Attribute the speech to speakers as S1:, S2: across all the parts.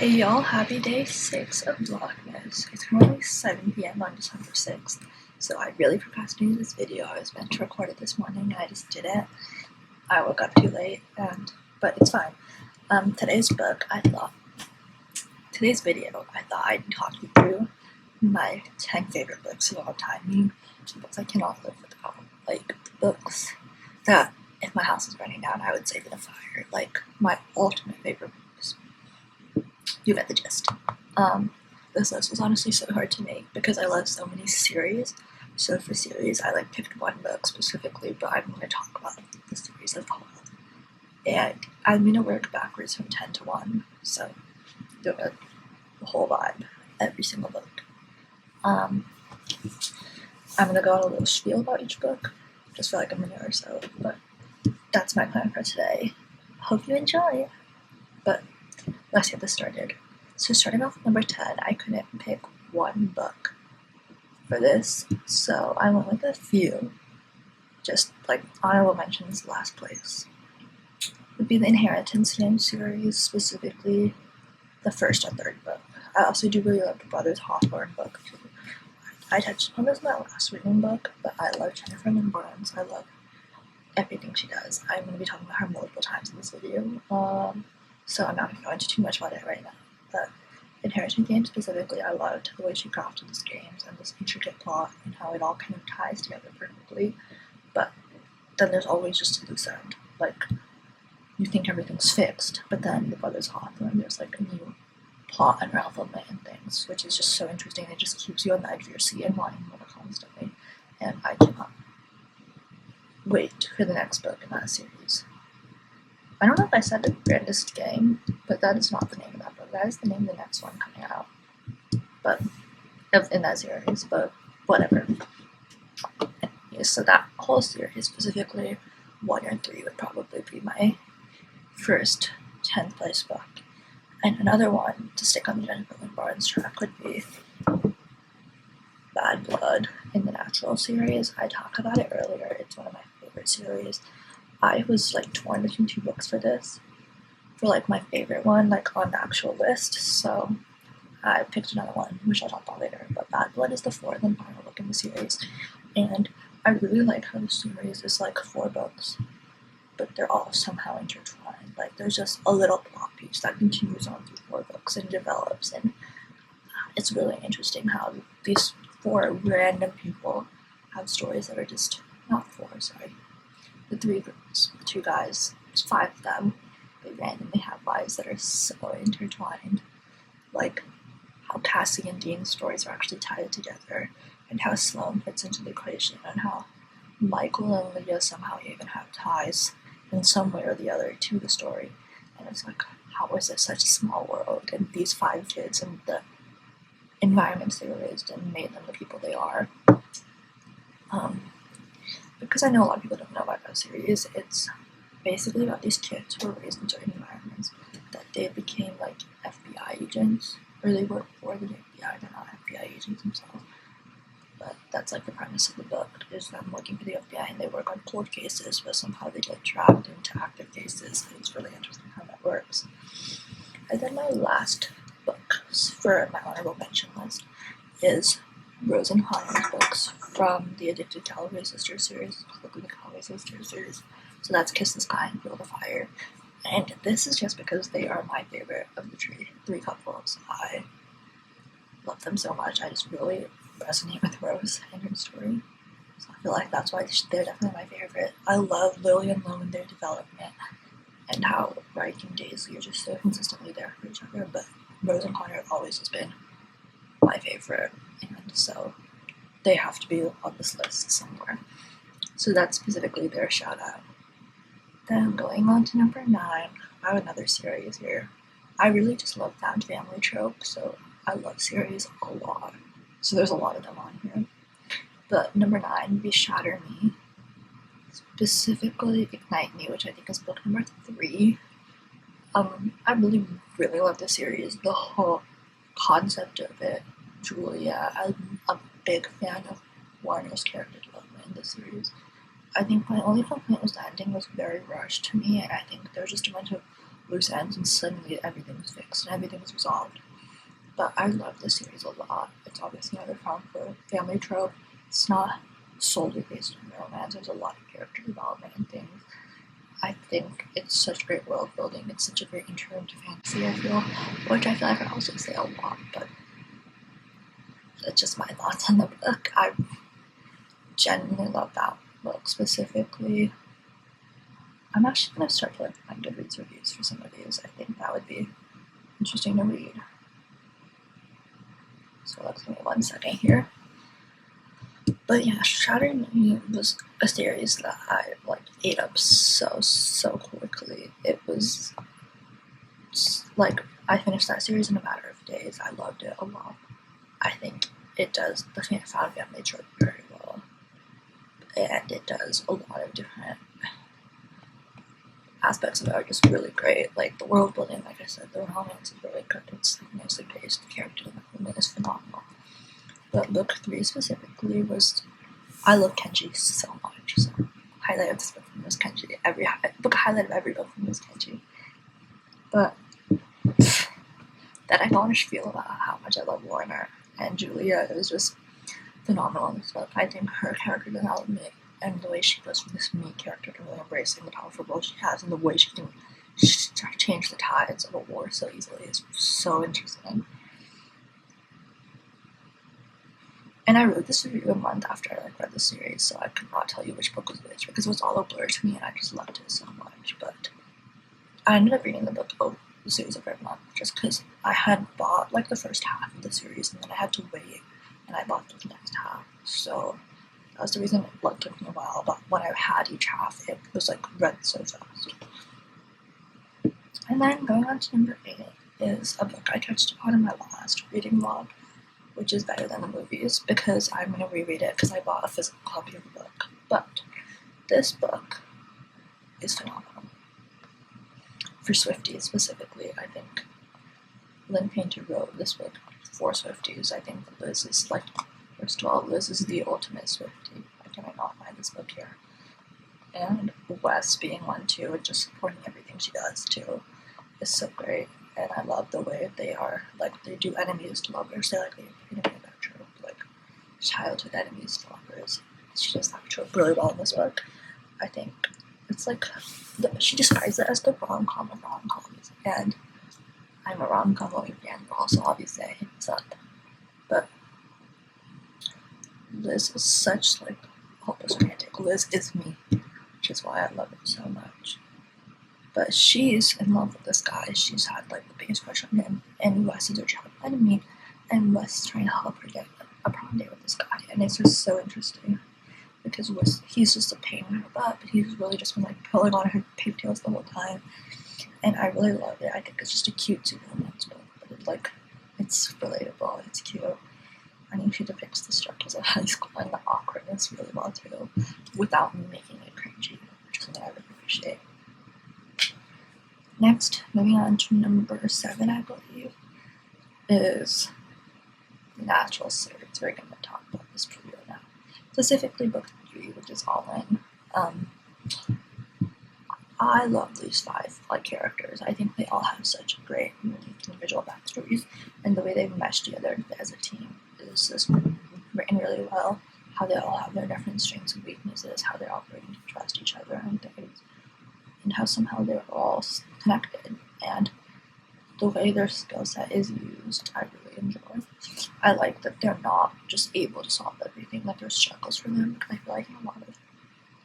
S1: Hey y'all, happy day 6 of Vlogmas. It's currently 7 p.m. on December 6th, so I really procrastinated this video. I was meant to record it this morning and I just didn't. I woke up too late, but it's fine. Today's video, I thought I'd talk you through my 10 favorite books of all time. Books I cannot live without. Like, books that, if my house is burning down, I would save in a fire. Like, my ultimate favorite books. You get the gist. This list was honestly so hard to make because I love so many series. So for series, I picked one book specifically, but I'm going to talk about the series as a whole. And I'm going to work backwards from 10 to 1, so do it the whole vibe, every single book. I'm going to go on a little spiel about each book, just for like a minute or so, but that's my plan for today. Hope you enjoy. But let's get this started. So starting off with number 10, I couldn't pick one book for this, so I went with a few, just like honorable mentions. Last place would be the Inheritance name series, specifically the first and third book. I also do really love the Brothers Hawthorne book too. I touched on this in my last reading book, but I love Jennifer Lynn Barnes. I love everything she does. I'm going to be talking about her multiple times in this video, so I'm not going to go into too much about it right now. But Inheritance game specifically, I loved the way she crafted these games and this intricate plot and how it all kind of ties together perfectly. But then there's always just a loose end. Like, you think everything's fixed, but then the Brothers Hawthorne, there's like a new plot unravelment and things, which is just so interesting. It just keeps you on the edge of your seat and wanting more constantly. And I cannot wait for the next book in that series. I don't know if I said the grandest game, but that is not the name of that book. That is the name of the next one coming out, but in that series, but whatever. Anyways, so that whole series, specifically 1 or 3, would probably be my first 10th place book. And another one, to stick on the Jennifer Lynn Barnes track, would be Bad Blood in the Natural series. I talked about it earlier. It's one of my favorite series. I was torn between 2 books for this, for my favorite one, on the actual list, so I picked another one, which I'll talk about later. But Bad Blood is the 4th and final book in the series, and I really like how the series is 4 books, but they're all somehow intertwined. There's just a little plot piece that continues on through 4 books and develops, and it's really interesting how these 4 random people have stories that are just, not 4, sorry, the 3 groups, 2 guys, there's 5 of them, they randomly have lives that are so intertwined, like how Cassie and Dean's stories are actually tied together, and how Sloane fits into the equation, and how Michael and Lydia somehow even have ties in some way or the other to the story. And it's how is it such a small world, and these 5 kids and the environments they were raised in made them the people they are. Because I know a lot of people don't know about that series, it's basically about these kids who were raised in certain environments that they became FBI agents, or they work for the FBI. They're not FBI agents themselves, but that's the premise of the book, is them working for the FBI, and they work on cold cases, but somehow they get trapped into active cases. It's really interesting how that works. And then my last book for my honorable mention list is Rose and Connor's books from the Addicted Calloway Sisters series, the Calloway Sisters series. So that's Kiss the Sky and Feel the Fire. And this is just because they are my favorite of the 3 couples. I love them so much. I just really resonate with Rose and her story. So I feel like that's why they're definitely my favorite. I love Lily and Lo and their development, and how Varity and Daisy are just so consistently there for each other. But Rose and Connor always has been my favorite, and so they have to be on this list somewhere. So that's specifically their shout out. Then going on to number 9, I have another series here. I really just love found family trope, so I love series a lot. So there's a lot of them on here. But number 9 would be Shatter Me, specifically Ignite Me, which I think is book number 3. I really, really love this series. The whole concept of it, Julia. I'm a big fan of Warner's character development in this series. I think my only complaint was the ending was very rushed to me, and I think there was just a bunch of loose ends and suddenly everything was fixed and everything was resolved. But I love this series a lot. It's obviously another found family trope. It's not solely based on romance. There's a lot of character development and things. I think it's such great world building. It's such a great intro into fantasy, I feel, which I feel like I also say a lot, but it's just my thoughts on the book. I genuinely love that book specifically. I'm actually going to start to find Goodreads reviews for some of these. I think that would be interesting to read. So let's give me 1 second here. But yeah, Shattering was a series that I ate up so quickly. It was I finished that series in a matter of days. I loved it a lot. I think it does the found family trope very well, and it does a lot of different aspects of it are just really great. The world building, like I said, the romance is really good. It's nicely paced. The character development is phenomenal. But book 3 specifically I love Kenji so much. So highlight of this book from was Kenji. Highlight of every book from was Kenji. But that I don't want to feel about how much I love Warner and Julia. It was just phenomenal in this book. I think her character development and the way she goes from this main character to really embracing the powerful role she has and the way she can change the tides of a war so easily is so interesting. And I wrote this review a month after I read the series, so I could not tell you which book was which because it was all a blur to me and I just loved it so much. But I ended up reading the series over a month just because I had bought the first half of the series and then I had to wait and I bought the next half. So that was the reason it took me a while, but when I had each half, it was read so fast. And then going on to number 8 is a book I touched upon in my last reading vlog, which is better than the movies because I'm going to reread it because I bought a physical copy of the book. But this book is phenomenal. For Swifties specifically, I think Lynn Painter wrote this book for Swifties. I think that Liz is first of all, Liz is the ultimate Swiftie. I cannot find this book here. And Wes being one too, and just supporting everything she does too, is so great. And I love the way they are, they do enemies to lovers. They they innovate that trope, childhood enemies to lovers. She does that trope really well in this book. I think it's she describes it as the rom-com of rom-coms, and I'm a rom-com loving fan, also obviously I hate this up. But Liz is such hopeless romantic. Liz is me, which is why I love it so much. But she's in love with this guy. She's had the biggest crush on him, and Wes is her childhood enemy, and Wes is trying to help her get a prom date with this guy, and it's just so interesting because he's just a pain in her butt, but he's really just been pulling on her pigtails the whole time, and I really love it. I think it's just a cute super romance book, but it's relatable, it's cute. I think she depicts the struggles of high school and the awkwardness really well too, without making it cringy, which is something I really appreciate. Next, moving on to number 7, I believe, is the Natural series. We're going to talk about this preview now. Specifically book 3, which is All In. I love these 5 characters. I think they all have such great, unique individual backstories, and the way they've meshed together as a team is just written really well. How they all have their different strengths and weaknesses, how they're operating to trust each other and things, and how somehow they're all connected, and the way their skill set is used, I really enjoy. I like that they're not just able to solve everything, there's struggles for them. I feel in a lot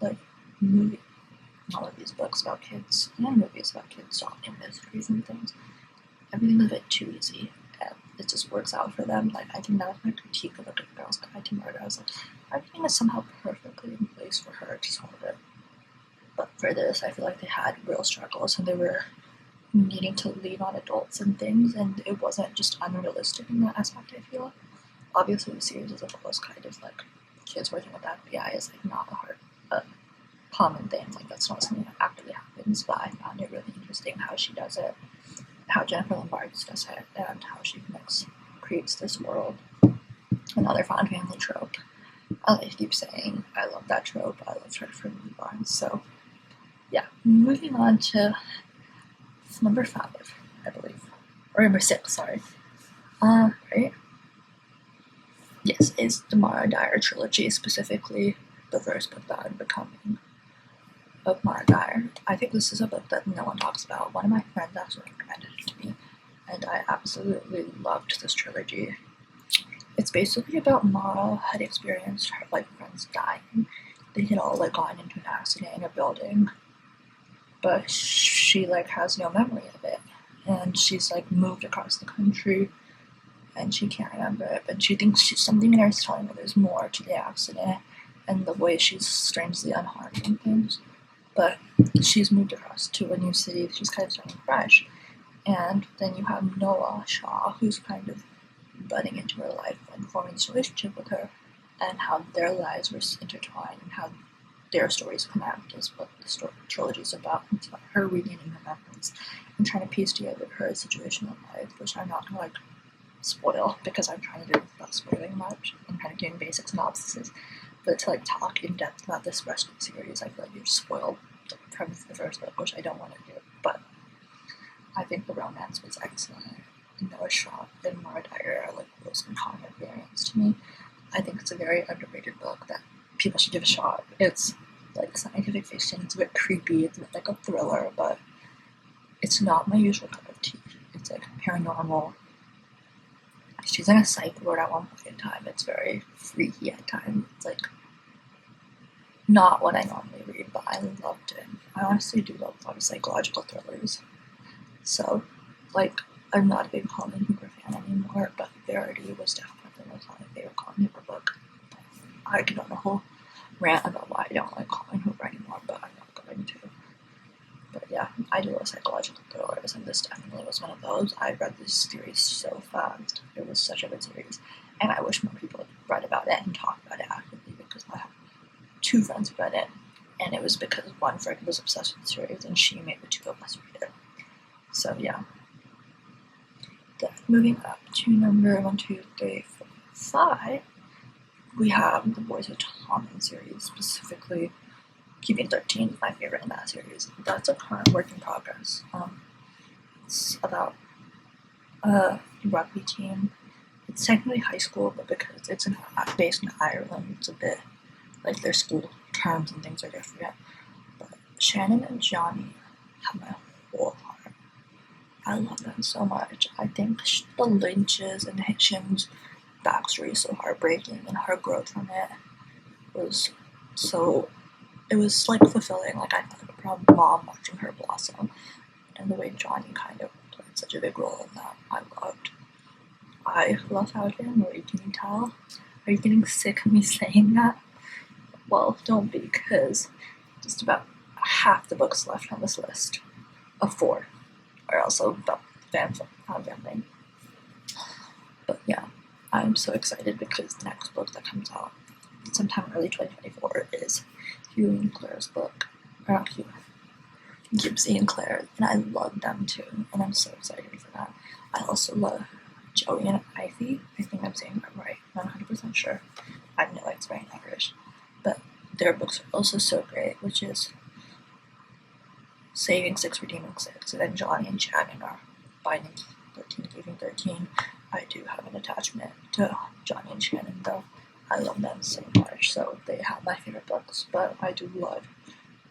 S1: of movies, all of these books about kids and movies about kids solving mysteries and things, everything's a bit too easy and it just works out for them. I think that was my critique of A Good Girl's Guide to Murder. I was everything is somehow perfectly in place for her to solve it. But for this, I feel they had real struggles and they were needing to lean on adults and things, and it wasn't just unrealistic in that aspect, I feel. Obviously, the series is, of course, kind of kids working with FBI is not a common thing. That's not something that actually happens, but I found it really interesting how she does it, how Jennifer Lombardi does it, and how she creates this world. Another found family trope. I keep saying, I love that trope. I love her from newborns. So, yeah. Moving on to It's number 5, I believe. Or number 6, sorry. Right? Yes, it's the Mara Dyer trilogy, specifically the first book that I'm becoming of Mara Dyer. I think this is a book that no one talks about. One of my friends actually recommended it to me, and I absolutely loved this trilogy. It's basically about Mara had experienced her friends dying. They had all gotten into an accident in a building, but she has no memory of it, and she's moved across the country, and she can't remember it, but she thinks something in her is telling her there's more to the accident and the way she's strangely unharmed and things. But she's moved across to a new city. She's kind of starting fresh, and then you have Noah Shaw, who's kind of budding into her life and forming this relationship with her, and how their lives were intertwined and how their stories connect is what the trilogy is about. It's about her regaining her memories and trying to piece together her situation in life, which I'm not going to spoil because I'm trying to do it without spoiling much. I'm kind of doing basic synopsises, but to talk in depth about this rest of the series, I feel like you've spoiled the premise of the first book, which I don't want to do. But I think the romance was excellent. Noah Shaw and Mara Dyer are close and common variants to me. I think it's a very underrated book that people should give a shot. It's scientific fiction. It's a bit creepy. It's a bit a thriller, but it's not my usual cup of tea. It's paranormal. She's in a psych ward at one point in time. It's very freaky at times. It's not what I normally read, but I loved it. I honestly do love a lot of psychological thrillers. So, I'm not a big Colin Hoover fan anymore, but Varity was definitely my favorite Colin Hoover book. I could go on a whole rant about why I don't like Colin Hoover anymore, but I'm not going to. But yeah, I do love psychological thrillers, and this definitely was one of those. I read this series so fast. It was such a good series, and I wish more people had read about it and talked about it actively, because I have 2 friends who read it, and it was because one friend was obsessed with the series, and she made the 2 of us read it. So yeah. Then moving up to number 1, 2, 3, 4, 5, we have the Boys of Tommen series, specifically Keeping 13 is my favorite in that series. That's a current work in progress. It's about a rugby team. It's technically high school, but because it's based in Ireland, it's a bit their school terms and things are different. But Shannon and Johnny have my whole heart. I love them so much. I think the Lynch's and Hitchens backstory is so heartbreaking, and her growth from it was so. It was fulfilling. I thought about mom watching her blossom, and the way Johnny kind of played such a big role in that, I loved. I love how Emily. Can you tell? Are you getting sick of me saying that? Well, don't be, because just about half the books left on this list of 4 are also about family. But yeah, I'm so excited because the next book that comes out sometime early 2024 is Hugh and Claire's book. Or not Hugh, Gibbsy and Claire, and I love them too, and I'm so excited for that. I also love Joey and Ivy. I think I'm saying that right. I'm not 100% sure. I know it's very Irish. But their books are also so great, which is Saving 6, Redeeming 6, and then Johnny and Shannon are Binding 13, Keeping 13. I do have an attachment to Johnny and Shannon, though. I love them so much, so they have my favorite books, but I do love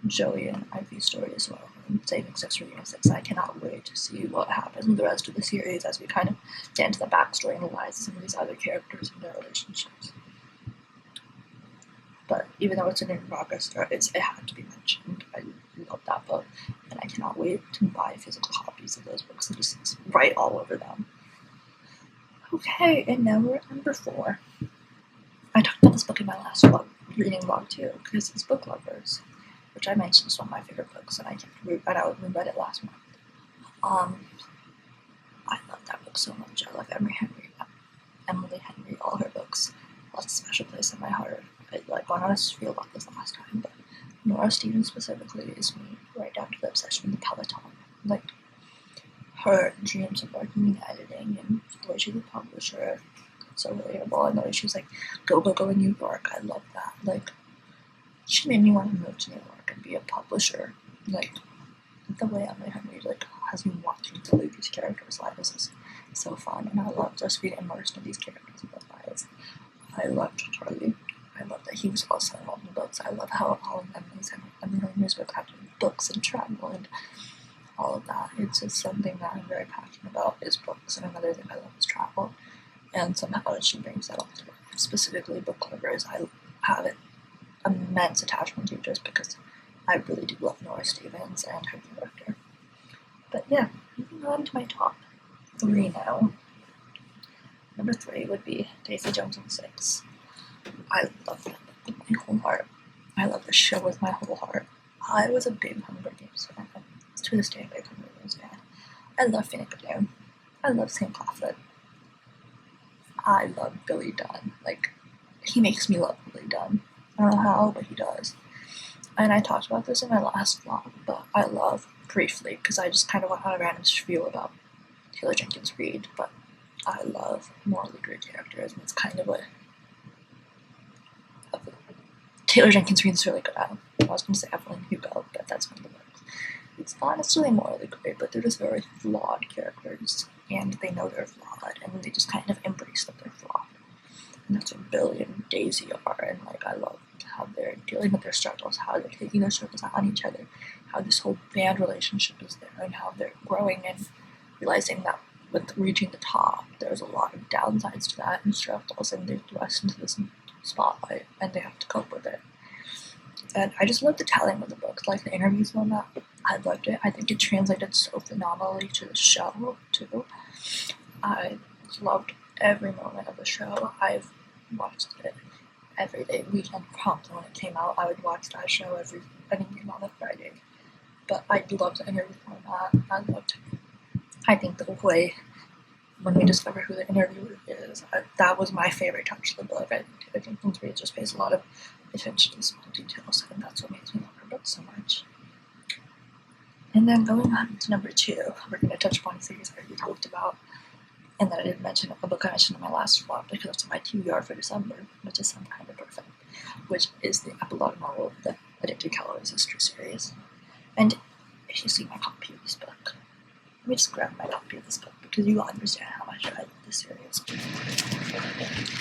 S1: Joey and Ivy's story as well. And Saving 6, Redeeming 6, I cannot wait to see what happens in the rest of the series as we kind of get into the backstory and the lives of some of these other characters and their relationships. But even though it's an in progress, it had to be mentioned. I love that book, and I cannot wait to buy physical copies of those books and just write all over them. Okay, and now we're at number 4. I talked about this book in my last reading vlog too, because it's Book Lovers, which I mentioned is one of my favorite books, and I read it last month. I love that book so much. I love Emily Henry, all her books. Lots of special place in my heart. I went on a spiel about this last time, but Nora Stevens specifically is me right down to the obsession with the Peloton. Her dreams of working in editing, and the way she's a publisher, it's so relatable. And the way she's go in New York, I love that. She made me want to move to New York and be a publisher. The way Emily Henry has me watching through these characters' lives is so fun, and I love just being immersed in these characters' lives. I loved Charlie. I love that he was also involved in books. I love how all of them is familiar with books and travel and all of that. It's just something that I'm very passionate about is books, and another thing I love is travel. And somehow she brings that all together. Specifically book lovers, I have an immense attachment to just because I really do love Nora Stevens and her character. But yeah, moving on to my top 3 now. Number 3 would be Daisy Jones and Six. I love that book with my whole heart. I love the show with my whole heart. I was a big Hunger Games fan. To this day, I'm a big Hunger Games fan. I love Finnick Doom. I love Sam Claflin. I love Billy Dunn. Like, he makes me love Billy Dunn. I don't know how, but he does. And I talked about this in my last vlog, but I love, briefly, because I just kind of went on a random spiel about Taylor Jenkins Reid, but I love morally gray characters, and it's kind of what Taylor Jenkins Reid is really good at. I was going to say Evelyn Hugo, but that's one of the books. It's not necessarily morally gray, but they're just very flawed characters, and they know they're flawed, and they just kind of embrace that they're flawed. And that's what Billy and Daisy are, and like I love how they're dealing with their struggles, how they're taking their struggles out on each other, how this whole band relationship is there, and how they're growing and realizing that with reaching the top, there's a lot of downsides to that and struggles, and they're thrust into this spotlight, and they have to cope with it. And I just love the telling of the book, like the interviews on that. I loved it. I think it translated so phenomenally to the show, too. I loved every moment of the show. I've watched it every day, weekend promptly when it came out. I would watch that show every came on a Friday. But I loved the interview format. I think the way when we discover who the interviewer is, that was my favorite touch of the book. I think Taylor Jenkins Reid just pays a lot of attention to small details, and that's what makes me love her book so much. And then going on to number 2, we're going to touch upon a series I already talked about, and then I didn't mention a book I mentioned in my last vlog because it's my TBR for December, which is Some Kind of Perfect, which is the epilogue novel of the Addicted Calloway Sister series. And if you see my copy of this book, let me just grab my copy of this book because you will understand how much I love this series.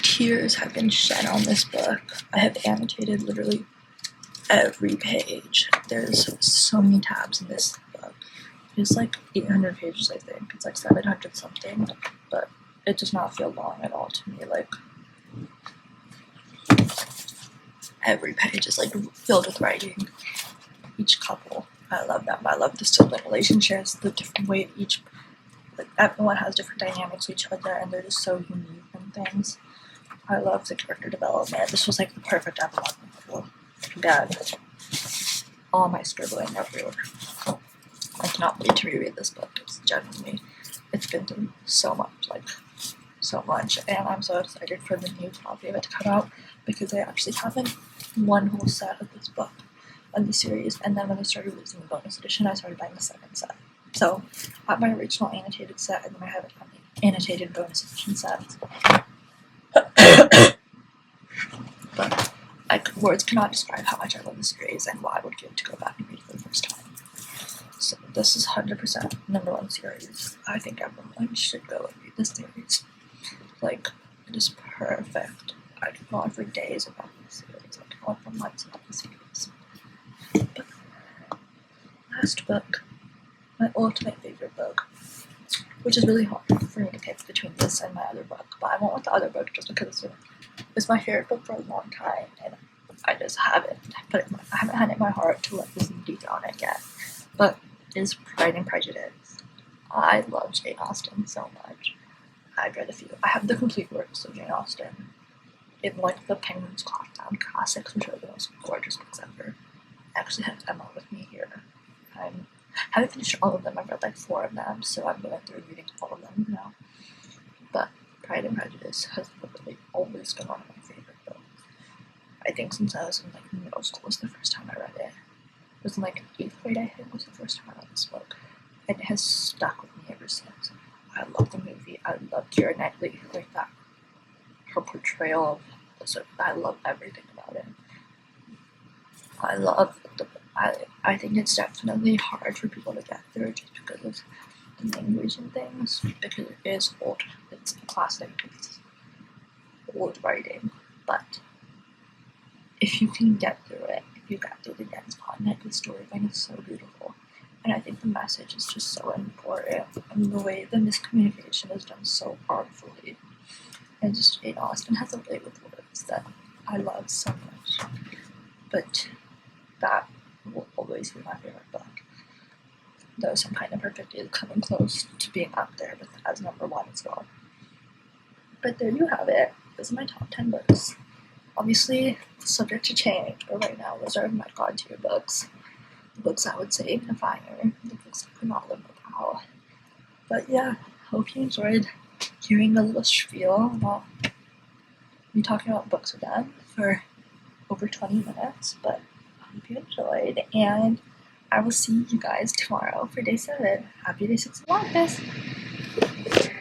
S1: Tears have been shed on this book. I have annotated literally every page. There's so many tabs in this book. It's like 800 pages, I think. It's like 700 something, but it does not feel long at all to me. Like, every page is like filled with writing. Each couple, I love them. I love the sibling relationships, the different way each, like everyone has different dynamics with each other, and they're just so unique and things. I love the character development. This was like the perfect epilogue novel. Again, all my scribbling everywhere. I cannot wait to reread this book. It's genuinely, it's been through so much, and I'm so excited for the new copy of it to come out because they actually have one whole set of this book of the series, and then when they started releasing the bonus edition, I started buying the second set. So I have my original annotated set, and then I have an annotated bonus edition set. But words cannot describe how much I love the series and why I would give it to go back and read it for the first time. So this is 100% #1 series. I think everyone should go and read this series. Like, it is perfect. I could go on for days about this series. I could go on for months about this series. But last book, my ultimate favorite book, which is really hard for me to pick between this and my other book, but I went with the other book just because it's my favorite book for a long time, and I just haven't had it in my heart to let this deep on it yet. But is Pride and Prejudice. I love Jane Austen so much. I've read a few. I have the complete works of Jane Austen in like the Penguin's Clockdown Classics, which are the most gorgeous books ever. I actually have Emma with me here. I haven't finished all of them. I've read like 4 of them, so I'm going through reading all of them now. But Pride and Prejudice has literally always been one of my favorite books. I think since I was in like middle school was the first time I read it. It was in like 8th grade, I think, was the first time I read this book. And it has stuck with me ever since. I love the movie. I love Keira Knightley, like that. Her portrayal of I love everything about it. I love I think it's definitely hard for people to get through just because of the language and things, because it is old. It's a classic. It's old writing, but if you can get through it, if you get through the dense content, the storyline is so beautiful. And I think the message is just so important, and the way the miscommunication is done so artfully. And just Jane Austen has a way with words that I love so much. But that will always be my favorite book. Though Some Kind of Perfect is coming close to being up there, but as number 1 as well. But there you have it. Those are my top 10 books. Obviously, subject to change, but right now those are my god tier books. The books I would save in a fire, the books I could not live without. But yeah, hope you enjoyed hearing a little spiel about me talking about books again for over 20 minutes, but I hope you enjoyed, and I will see you guys tomorrow for day 7. Happy day 6 of August!